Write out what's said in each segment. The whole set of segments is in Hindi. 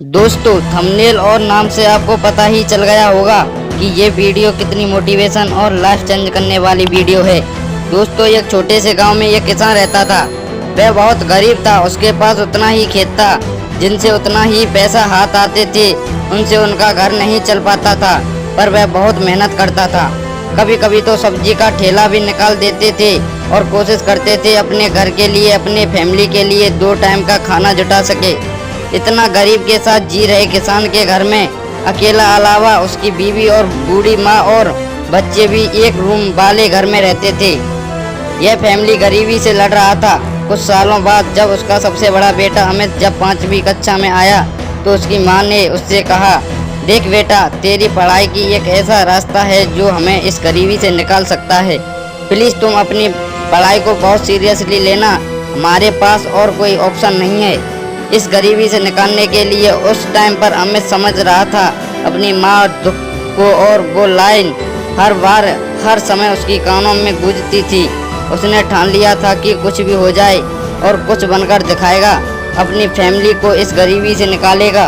दोस्तों थंबनेल और नाम से आपको पता ही चल गया होगा कि ये वीडियो कितनी मोटिवेशन और लाइफ चेंज करने वाली वीडियो है। दोस्तों एक छोटे से गांव में एक किसान रहता था। वह बहुत गरीब था। उसके पास उतना ही खेत था जिनसे उतना ही पैसा हाथ आते थे। उनसे उनका घर नहीं चल पाता था, पर वह बहुत मेहनत करता था। कभी कभी तो सब्जी का ठेला भी निकाल देते थे और कोशिश करते थे अपने घर के लिए, अपने फैमिली के लिए 2 टाइम का खाना जुटा सके। इतना गरीब के साथ जी रहे किसान के घर में अकेला अलावा उसकी बीवी और बूढ़ी माँ और बच्चे भी एक रूम वाले घर में रहते थे। यह फैमिली गरीबी से लड़ रहा था। कुछ सालों बाद जब उसका सबसे बड़ा बेटा अमित जब 5वीं कक्षा में आया तो उसकी माँ ने उससे कहा, देख बेटा, तेरी पढ़ाई की एक ऐसा रास्ता है जो हमें इस गरीबी से निकाल सकता है। प्लीज़ तुम अपनी पढ़ाई को बहुत सीरियसली लेना। हमारे पास और कोई ऑप्शन नहीं है इस गरीबी से निकालने के लिए। उस टाइम पर अमित समझ रहा था अपनी माँ दुख को, और वो लाइन हर बार हर समय उसकी कानों में गूंजती थी। उसने ठान लिया था कि कुछ भी हो जाए और कुछ बनकर दिखाएगा, अपनी फैमिली को इस गरीबी से निकालेगा।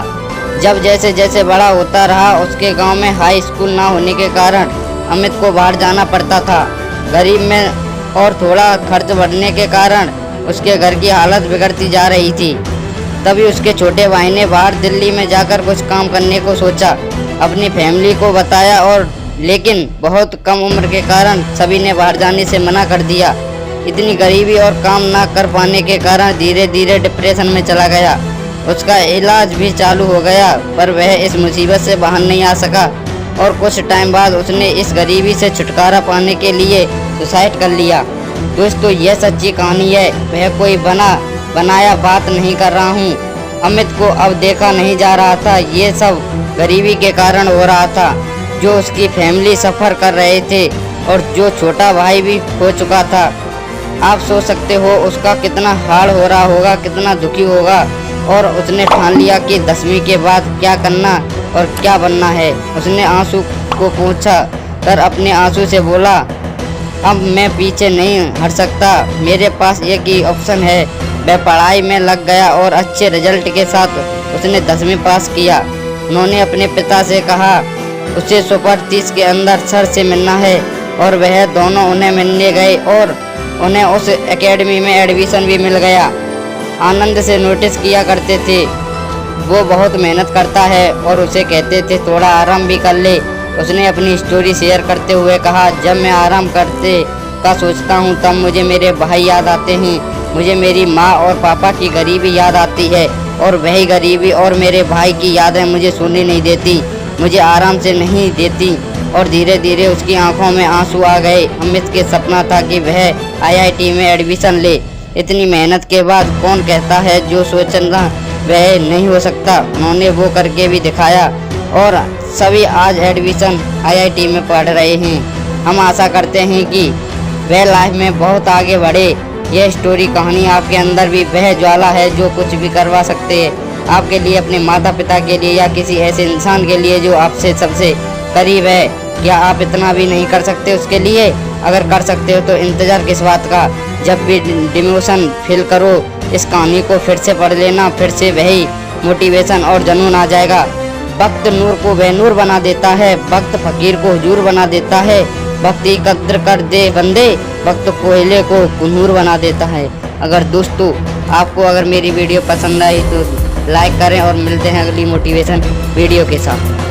जब जैसे जैसे बड़ा होता रहा, उसके गांव में हाई स्कूल ना होने के कारण अमित को बाहर जाना पड़ता था। गरीब में और थोड़ा खर्च बढ़ने के कारण उसके घर की हालत बिगड़ती जा रही थी। तभी उसके छोटे भाई ने बाहर दिल्ली में जाकर कुछ काम करने को सोचा, अपनी फैमिली को बताया, और लेकिन बहुत कम उम्र के कारण सभी ने बाहर जाने से मना कर दिया। इतनी गरीबी और काम ना कर पाने के कारण धीरे धीरे डिप्रेशन में चला गया। उसका इलाज भी चालू हो गया, पर वह इस मुसीबत से बाहर नहीं आ सका और कुछ टाइम बाद उसने इस गरीबी से छुटकारा पाने के लिए सुसाइड कर लिया। दोस्तों यह सच्ची कहानी है। वह कोई बनाया बात नहीं कर रहा हूँ। अमित को अब देखा नहीं जा रहा था। ये सब गरीबी के कारण हो रहा था। जो उसकी फैमिली सफ़र कर रहे थे और जो छोटा भाई भी हो चुका था। आप सोच सकते हो उसका कितना हाल हो रहा होगा, कितना दुखी होगा। और उसने ठान लिया कि 10वीं के बाद क्या करना और क्या बनना है। उसने आंसू को पोंछा कर अपने आंसू से बोला, अब मैं पीछे नहीं हट सकता। मेरे पास एक ही ऑप्शन है। वह पढ़ाई में लग गया और अच्छे रिजल्ट के साथ उसने 10वीं पास किया। उन्होंने अपने पिता से कहा उसे सुपर 30 के अंदर सर से मिलना है, और वह दोनों उन्हें मिलने गए और उन्हें उस एकेडमी में एडमिशन भी मिल गया। आनंद से नोटिस किया करते थे वो बहुत मेहनत करता है और उसे कहते थे थोड़ा आराम भी कर ले। उसने अपनी स्टोरी शेयर करते हुए कहा, जब मैं आराम करते का सोचता हूँ तब मुझे मेरे भाई याद आते हैं। मुझे मेरी माँ और पापा की गरीबी याद आती है, और वही गरीबी और मेरे भाई की यादें मुझे सोने नहीं देती, मुझे आराम से नहीं देती। और धीरे धीरे उसकी आंखों में आंसू आ गए। अमित के सपना था कि वह आईआईटी में एडमिशन ले। इतनी मेहनत के बाद कौन कहता है जो सोचना वह नहीं हो सकता। उन्होंने वो करके भी दिखाया और सभी आज एडमिशन आईआईटी में पढ़ रहे हैं। हम आशा करते हैं कि वह लाइफ में बहुत आगे बढ़े। यह स्टोरी कहानी आपके अंदर भी वह ज्वाला है जो कुछ भी करवा सकते हैं आपके लिए, अपने माता पिता के लिए, या किसी ऐसे इंसान के लिए जो आपसे सबसे करीब है। क्या आप इतना भी नहीं कर सकते उसके लिए? अगर कर सकते हो तो इंतज़ार किस बात का। जब भी डिमोशन फील करो इस कहानी को फिर से पढ़ लेना, फिर से वही मोटिवेशन और जुनून आ जाएगा। वक्त नूर को बेनूर बना देता है, वक्त फकीर को हुजूर बना देता है। वक्त की कद्र कर दे बंदे, वक्त कोयले को नूर बना देता है। अगर दोस्तों आपको अगर मेरी वीडियो पसंद आई तो लाइक करें और मिलते हैं अगली मोटिवेशन वीडियो के साथ।